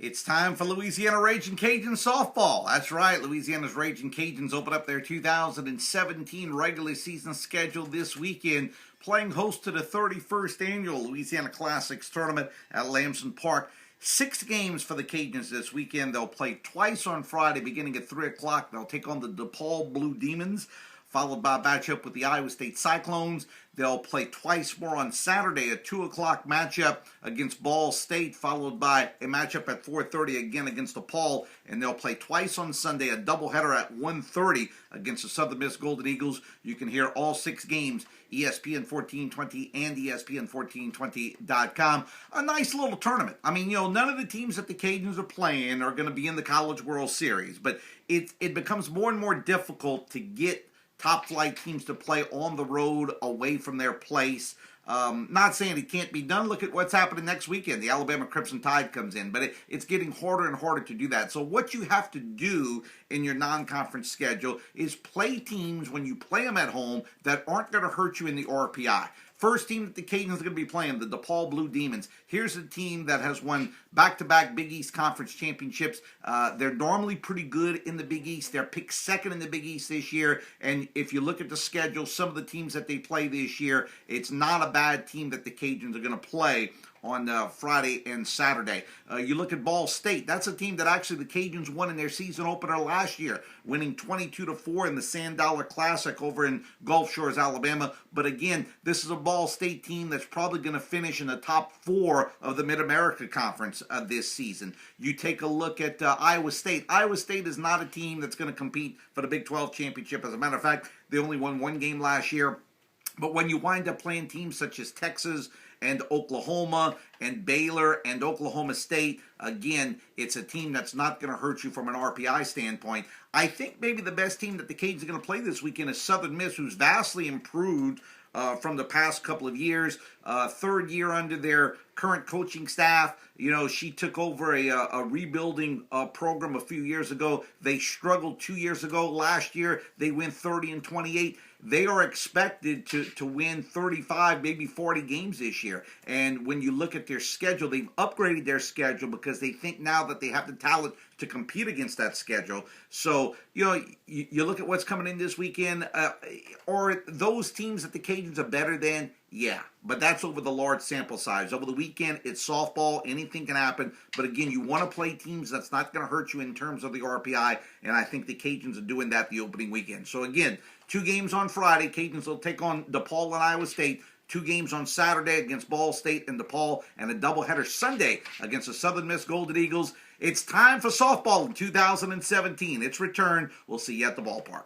It's time for Louisiana Raging Cajun softball. That's right, Louisiana's Raging Cajuns open up their 2017 regular season schedule this weekend, playing host to the 31st annual Louisiana Classics tournament at Lamson Park. 6 games for the Cajuns this weekend. They'll play twice on Friday beginning at 3 o'clock. They'll take on the DePaul Blue Demons, followed by a matchup with the Iowa State Cyclones. They'll play twice more on Saturday, a 2 o'clock matchup against Ball State, followed by a matchup at 4:30 again against DePaul. And they'll play twice on Sunday, a doubleheader at 1:30 against the Southern Miss Golden Eagles. You can hear all 6 games, ESPN 1420 and ESPN1420.com. A nice little tournament. I mean, none of the teams that the Cajuns are playing are going to be in the College World Series, but it becomes more and more difficult to get top flight teams to play on the road away from their place. Not saying it can't be done. Look at what's happening next weekend. The Alabama Crimson Tide comes in, but it's getting harder and harder to do that. So what you have to do in your non-conference schedule is play teams when you play them at home that aren't going to hurt you in the RPI. First team that the Cajuns are going to be playing, the DePaul Blue Demons. Here's a team that has won back-to-back Big East Conference championships. They're normally pretty good in the Big East. They're picked second in the Big East this year. And if you look at the schedule, some of the teams that they play this year, it's not a bad team that the Cajuns are going to play on Friday and Saturday. You look at Ball State. That's a team that actually the Cajuns won in their season opener last year, winning 22-4 in the Sand Dollar Classic over in Gulf Shores, Alabama. But again, this is a Ball State team that's probably going to finish in the top 4 of the Mid-America Conference this season. You take a look at Iowa State. Iowa State is not a team that's going to compete for the Big 12 championship. As a matter of fact, they only won 1 game last year. But when you wind up playing teams such as Texas and Oklahoma and Baylor and Oklahoma State, again, it's a team that's not going to hurt you from an RPI standpoint. I think maybe the best team that the Cajuns are going to play this weekend is Southern Miss, who's vastly improved from the past couple of years. 3rd year under their current coaching staff. She took over a rebuilding program a few years ago. They struggled 2 years ago. Last year, they went 30-28. They are expected to win 35, maybe 40 games this year. And when you look at their schedule, they've upgraded their schedule because they think now that they have the talent to compete against that schedule. So, you look at what's coming in this weekend. Are those teams that the Cajuns are better than? Yeah, but that's over the large sample size. Over the weekend, it's softball. Anything can happen. But again, you want to play teams that's not going to hurt you in terms of the RPI, and I think the Cajuns are doing that the opening weekend. So again, 2 games on Friday. Cajuns will take on DePaul and Iowa State. 2 games on Saturday against Ball State and DePaul, and a doubleheader Sunday against the Southern Miss Golden Eagles. It's time for softball in 2017. It's returned. We'll see you at the ballpark.